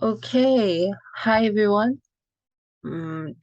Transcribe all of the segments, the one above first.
Okay, hi everyone.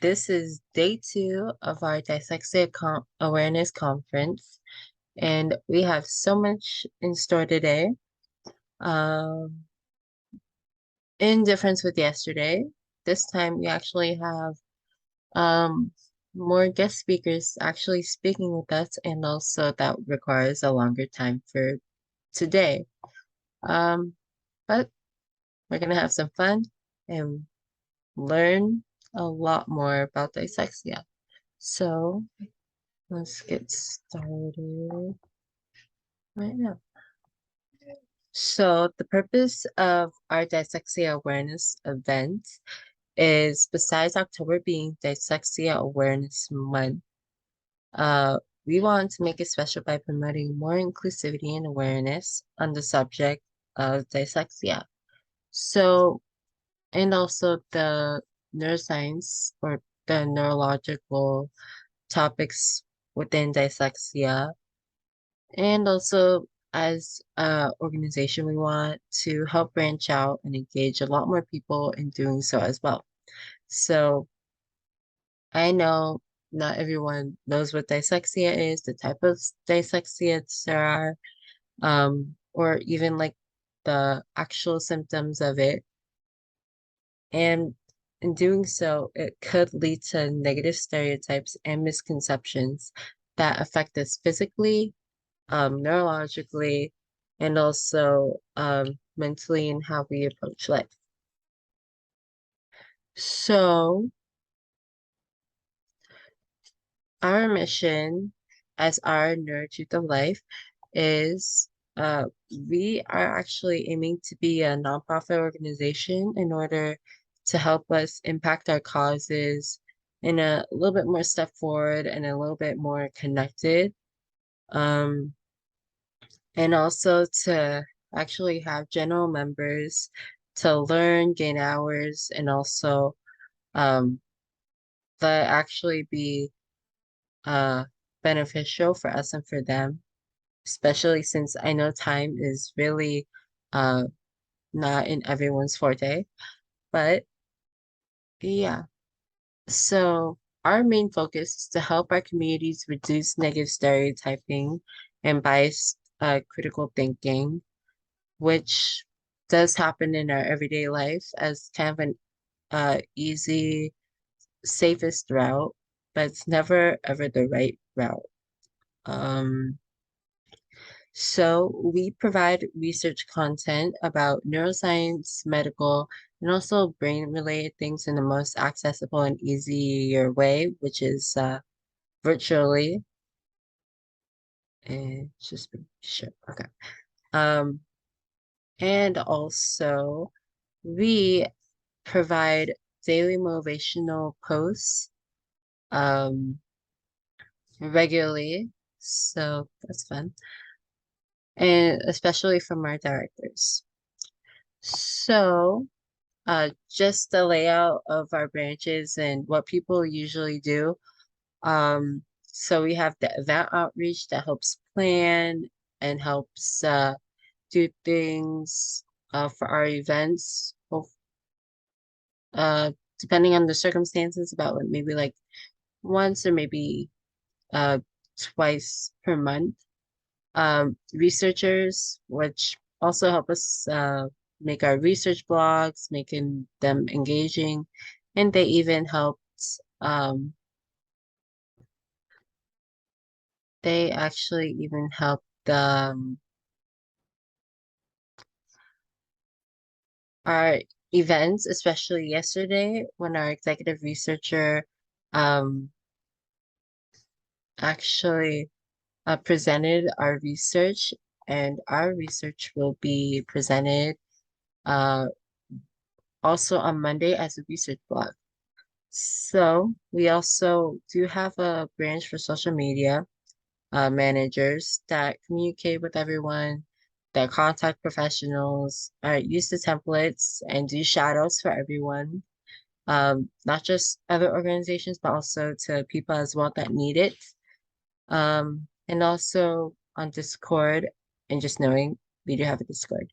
This is day 2 of our Dyslexia Awareness Conference, and we have so much in store today. Um, in difference with yesterday, this time we actually have um, more guest speakers actually speaking with us, and also that requires a longer time for today. Um, but we're gonna have some fun and learn a lot more about dyslexia. So let's get started right now. So the purpose of our Dyslexia Awareness event is, besides October being Dyslexia Awareness Month, uh, we want to make it special by promoting more inclusivity and awareness on the subject of dyslexia. So, and also the neuroscience or the neurological topics within dyslexia. And also, as an organization, we want to help branch out and engage a lot more people in doing so as well. So I know not everyone knows what dyslexia is, the type of dyslexia there are, or even like the actual symptoms of it. And in doing so, it could lead to negative stereotypes and misconceptions that affect us physically, neurologically, and also mentally in how we approach life. So, our mission as Our Neurotruth of Life is we are actually aiming to be a nonprofit organization in order to help us impact our causes in a little bit more step forward and a little bit more connected. Um, and also to actually have general members to learn, gain hours, and also um, that actually be uh, beneficial for us and for them, especially since I know time is really uh, not in everyone's forte. But yeah, so our main focus is to help our communities reduce negative stereotyping and biased critical thinking, which does happen in our everyday life as kind of an easy, safest route, but it's never ever the right route. Um, so we provide research content about neuroscience, medical, and also brain-related things in the most accessible and easier way, which is virtually. And just be sure. Okay. Um, and also we provide daily motivational posts regularly. So that's fun. And especially from our directors. So just the layout of our branches and what people usually do. So we have the event outreach that helps plan and helps do things for our events. Uh, Depending on the circumstances, about like maybe like once or maybe uh twice per month. Researchers, which also help us make our research blogs, making them engaging, and they even helped. They actually even helped our events, especially yesterday when our executive researcher um, actually presented our research, and our research will be presented uh, also on Monday as a research blog. So we also do have a branch for social media managers that communicate with everyone, that contact professionals, use the templates and do shout outs for everyone, not just other organizations, but also to people as well that need it. And also on Discord, and just knowing we do have a Discord.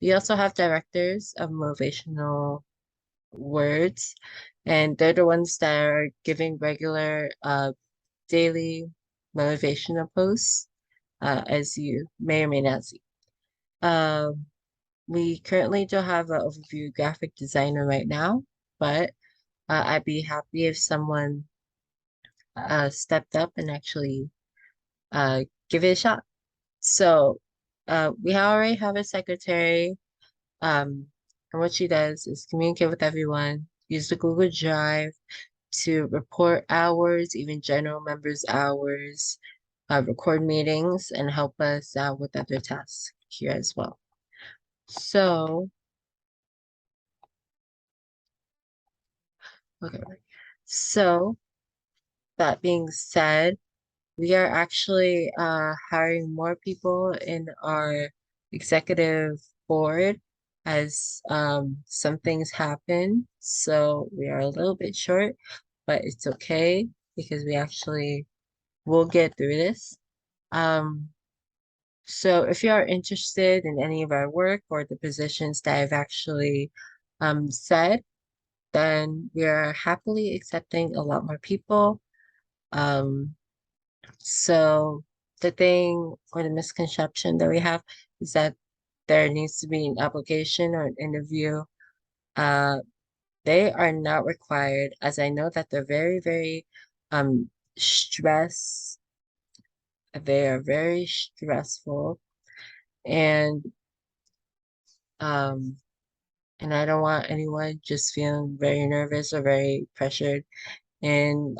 We also have directors of motivational words, and they're the ones that are giving regular daily motivational posts, as you may or may not see. Um, we currently don't have an overview graphic designer right now, but I'd be happy if someone stepped up and actually give it a shot. So we already have a secretary, and what she does is communicate with everyone, use the Google Drive to report hours, even general members' hours, record meetings, and help us out with other tasks here as well. So, okay. So, that being said, we are actually hiring more people in our executive board as some things happen. So we are a little bit short, but it's okay because we actually will get through this. Um, so if you are interested in any of our work or the positions that I've actually said, then we are happily accepting a lot more people. Um, So the thing or the misconception that we have is that there needs to be an application or an interview. Uh, they are not required, as I know that they're very, very stress. They are very stressful, and um and I don't want anyone just feeling very nervous or very pressured in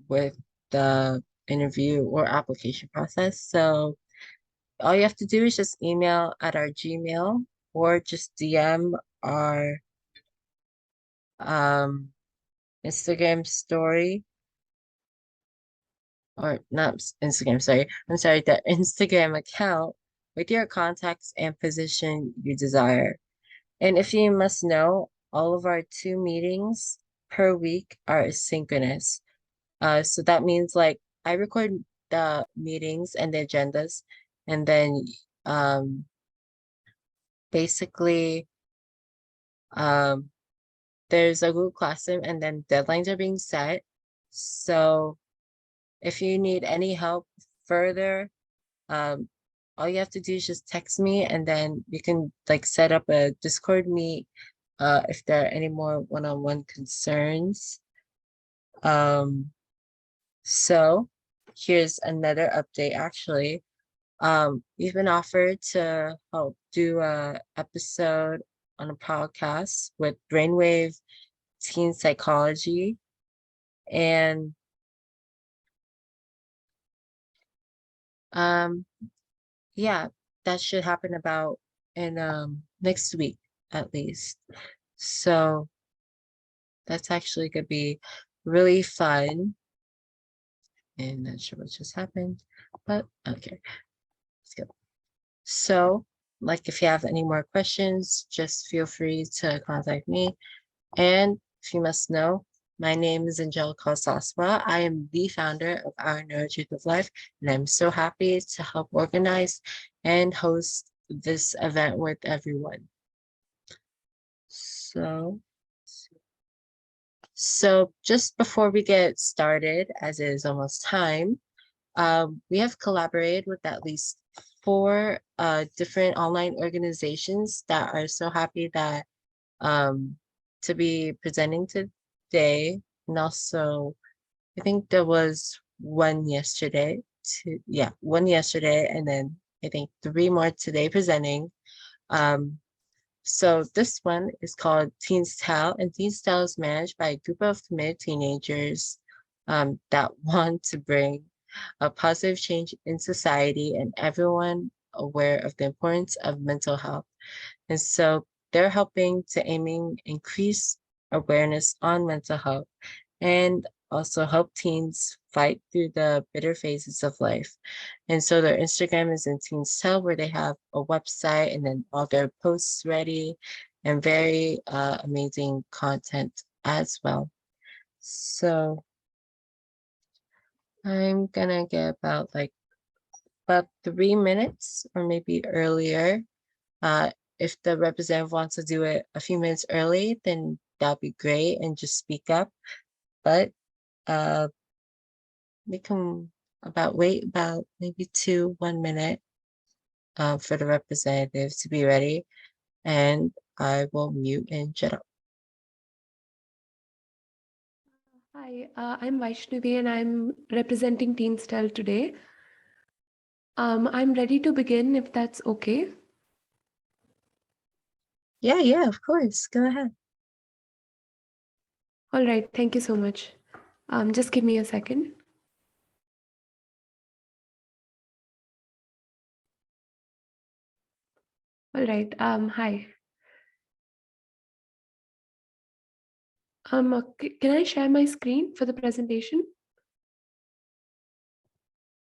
with the interview or application process. So all you have to do is just email at our Gmail or just DM our um, Instagram story or not Instagram, sorry. I'm sorry, the Instagram account with your contacts and position you desire. And if you must know, all of our 2 meetings per week are synchronous. So that means like I record the meetings and the agendas, and then um, basically um, there's a Google Classroom and then deadlines are being set. So if you need any help further, um, all you have to do is just text me and then you can like set up a Discord meet if there are any more one-on-one concerns. Um, so here's another update actually. We've been offered to help do a episode on a podcast with Brainwave Teen Psychology. And um, yeah, that should happen about in next week at least. So that's actually gonna be really fun. And not sure what just happened, but okay, let's go. So, like if you have any more questions, just feel free to contact me. And if you must know, my name is Angelica Saswa. I am the founder of Our Neurotruth of Life, and I'm so happy to help organize and host this event with everyone. So just before we get started, as it is almost time, we have collaborated with at least 4 different online organizations that are so happy that um, to be presenting today. And also, I think there was one yesterday, one yesterday, and then I think 3 more today presenting. Um, so this one is called Teens Tell, and Teens Tell is managed by a group of committed teenagers that want to bring a positive change in society and everyone aware of the importance of mental health. And so they're helping to aiming increase awareness on mental health and also help teens fight through the bitter phases of life. And so their Instagram is in Teens Tell, where they have a website and then all their posts ready and very amazing content as well. So I'm gonna get about like about 3 minutes or maybe earlier. If the representative wants to do it a few minutes early, then that'd be great and just speak up. But we can wait about maybe 1 minute for the representative to be ready, and I will mute and shut up. Hi, I'm Vaishnavi and I'm representing Teen Style today. I'm ready to begin if that's okay. Yeah, of course. Go ahead. All right, thank you so much. Just give me a second. All right, hi. Can I share my screen for the presentation?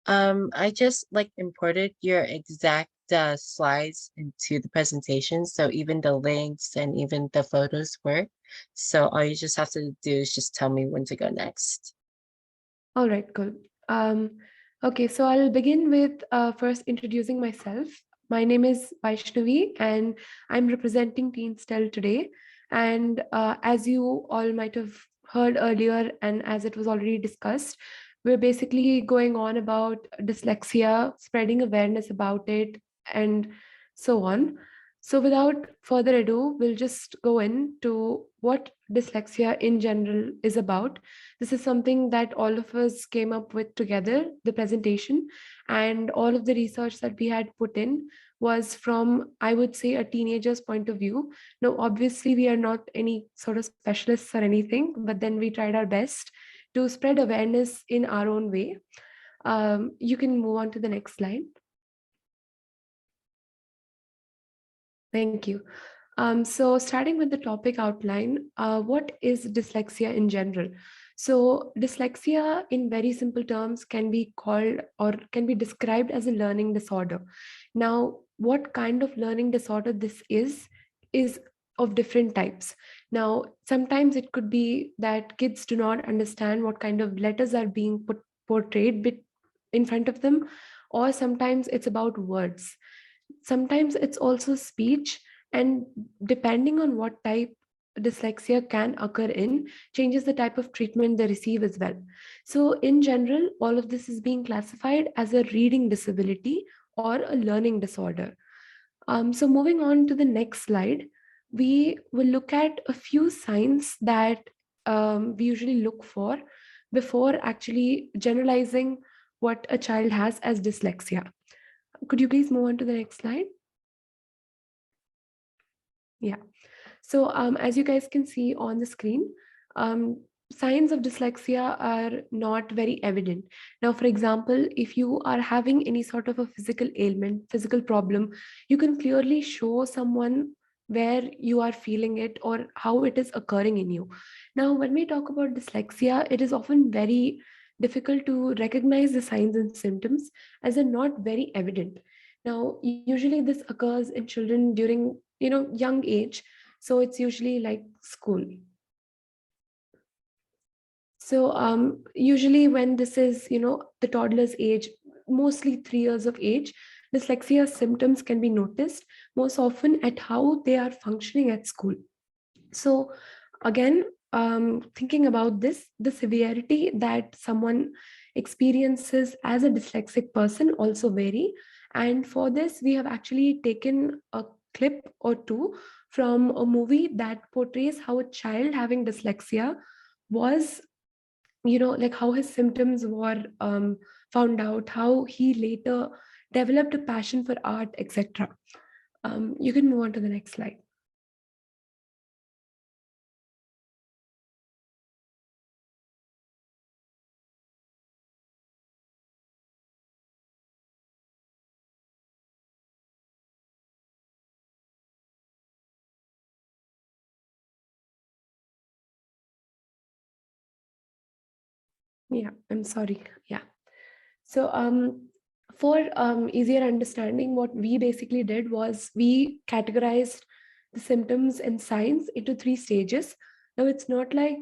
I just imported your exact slides into the presentation, so even the links and even the photos work. So all you just have to do is just tell me when to go next. All right, cool. Okay, so I'll begin with first introducing myself. My name is Vaishnavi and I'm representing Teen Style today. And as you all might have heard earlier, and as it was already discussed, we're basically going on about dyslexia, spreading awareness about it, and so on. So without further ado, we'll just go into what dyslexia in general is about. This is something that all of us came up with together, the presentation, and all of the research that we had put in was from, I would say, a teenager's point of view. Now, obviously, we are not any sort of specialists or anything, but then we tried our best to spread awareness in our own way. You can move on to the next slide. Thank you. So starting with the topic outline, what is dyslexia in general? So dyslexia in very simple terms can be called or can be described as a learning disorder. Now, what kind of learning disorder this is of different types. Now, sometimes it could be that kids do not understand what kind of letters are being portrayed in front of them, or sometimes it's about words. Sometimes it's also speech, and depending on what type dyslexia can occur in changes the type of treatment they receive as well. So in general, all of this is being classified as a reading disability or a learning disorder. So moving on to the next slide, we will look at a few signs that we usually look for before actually generalizing what a child has as dyslexia. Could you please move on to the next slide? Yeah. So as you guys can see on the screen, signs of dyslexia are not very evident. Now, for example, if you are having any sort of a physical ailment, physical problem, you can clearly show someone where you are feeling it or how it is occurring in you. Now, when we talk about dyslexia, it is often very difficult to recognize the signs and symptoms as they're not very evident. Now, usually this occurs in children during young age, so it's usually like school. So usually when this is the toddler's age, mostly 3 years of age, dyslexia symptoms can be noticed most often at how they are functioning at school. So again, thinking about this, the severity that someone experiences as a dyslexic person also vary. And for this, we have actually taken a clip or two from a movie that portrays how a child having dyslexia was, like how his symptoms were found out, how he later developed a passion for art, etc. You can move on to the next slide. Yeah, I'm sorry. Yeah. So for easier understanding, what we basically did was we categorized the symptoms and signs into 3 stages. Now, it's not like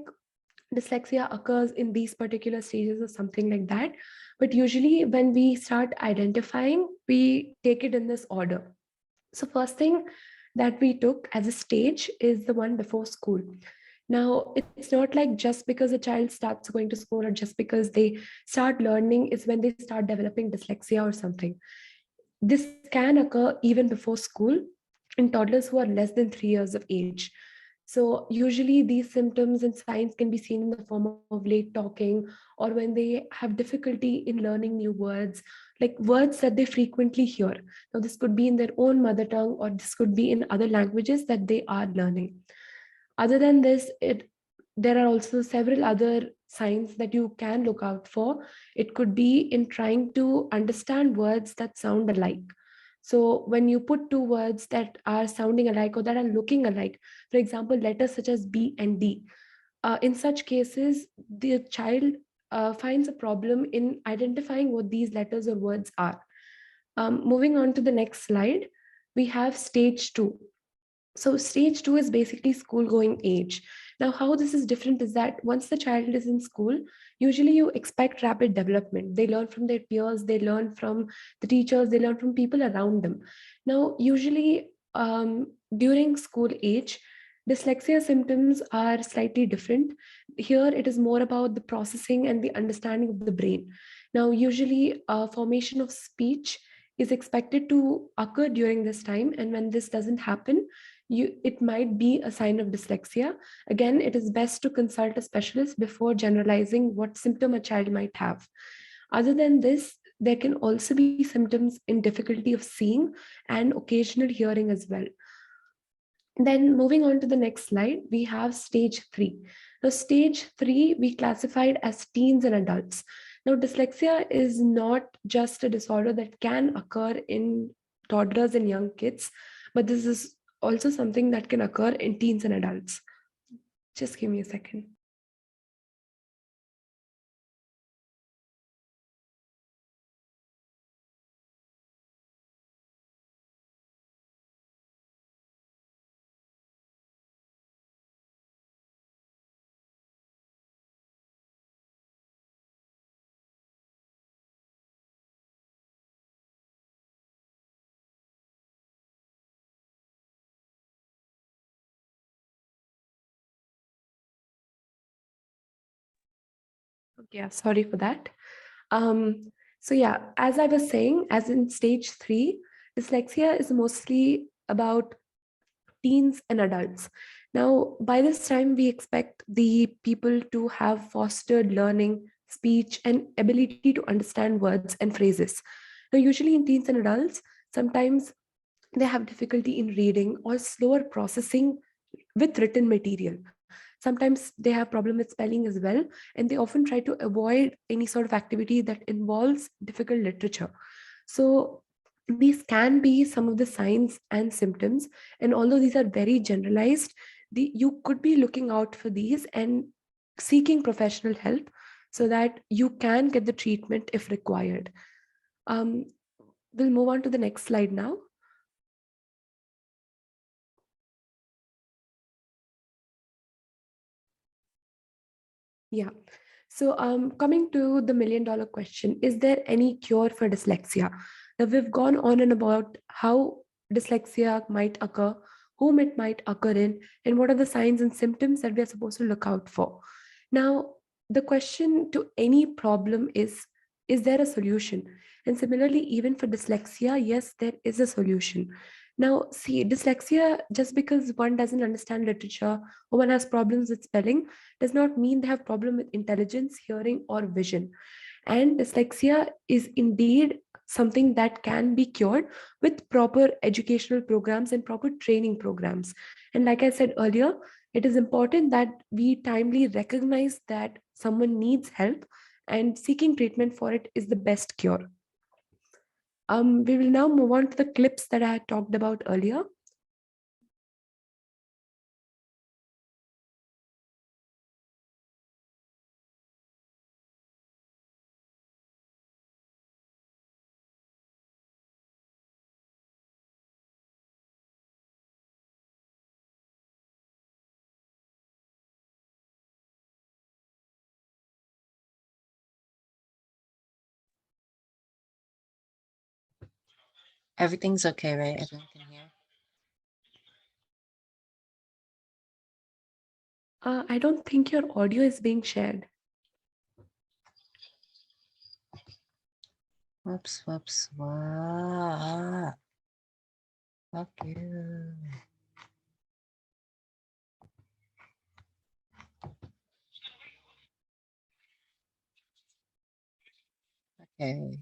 dyslexia occurs in these particular stages or something like that. But usually when we start identifying, we take it in this order. So first thing that we took as a stage is the one before school. Now, it's not like just because a child starts going to school or just because they start learning is when they start developing dyslexia or something. This can occur even before school in toddlers who are less than 3 years of age. So usually these symptoms and signs can be seen in the form of late talking, or when they have difficulty in learning new words, like words that they frequently hear. Now this could be in their own mother tongue, or this could be in other languages that they are learning. Other than this, there are also several other signs that you can look out for. It could be in trying to understand words that sound alike. So when you put two words that are sounding alike or that are looking alike, for example, letters such as B and D, in such cases, the child finds a problem in identifying what these letters or words are. Moving on to the next slide, we have stage two. So stage two is basically school going age. Now, how this is different is that once the child is in school, usually you expect rapid development. They learn from their peers, they learn from the teachers, they learn from people around them. Now, usually during school age, dyslexia symptoms are slightly different. Here, it is more about the processing and the understanding of the brain. Now, usually, formation of speech is expected to occur during this time, and when this doesn't happen, it might be a sign of dyslexia. Again, it is best to consult a specialist before generalizing what symptom a child might have. Other than this, there can also be symptoms in difficulty of seeing and occasional hearing as well. Then moving on to the next slide, we have stage three. Now, stage three, we classified as teens and adults. Now, dyslexia is not just a disorder that can occur in toddlers and young kids, but this is also something that can occur in teens and adults. Just give me a second. Okay, yeah, sorry for that. So yeah, as I was saying, as in stage three, dyslexia is mostly about teens and adults. Now, by this time, we expect the people to have fostered learning, speech, and ability to understand words and phrases. Now, usually in teens and adults, sometimes they have difficulty in reading or slower processing with written material. Sometimes they have problem with spelling as well, and they often try to avoid any sort of activity that involves difficult literature. So these can be some of the signs and symptoms, and although these are very generalized, you could be looking out for these and seeking professional help so that you can get the treatment if required. um, we'll move on to the next slide now. Yeah. So, coming to the million-dollar question, is there any cure for dyslexia? Now, we've gone on and about how dyslexia might occur, whom it might occur in, and what are the signs and symptoms that we are supposed to look out for. Now, the question to any problem is there a solution? And similarly, even for dyslexia, yes, there is a solution. Now, see, dyslexia, just because one doesn't understand literature or one has problems with spelling, does not mean they have problem with intelligence, hearing, or vision. And dyslexia is indeed something that can be cured with proper educational programs and proper training programs. And like I said earlier, it is important that we timely recognize that someone needs help, and seeking treatment for it is the best cure. We will now move on to the clips that I had talked about earlier. Everything's okay, right? Everyone can hear? I don't think your audio is being shared. Whoops, whoops, what? Fuck you. Okay.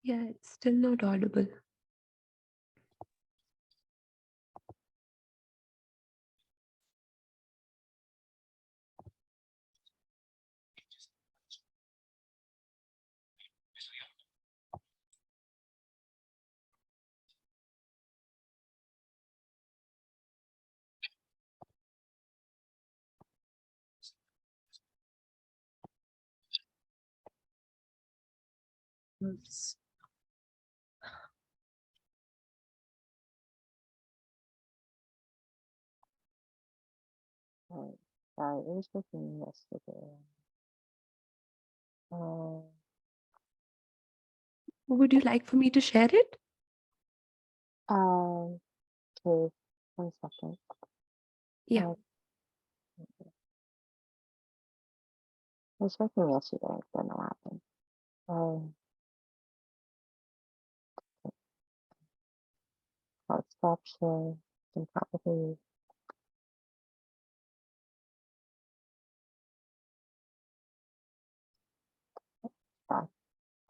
Yeah, it's still not audible. Oops. Oh, sorry, it was working yesterday. Um, Would you like for me to share it? okay, 1 second. Yeah. Uh, it was working yesterday. I don't know what happened. Um, I'll stop sharing. Can probably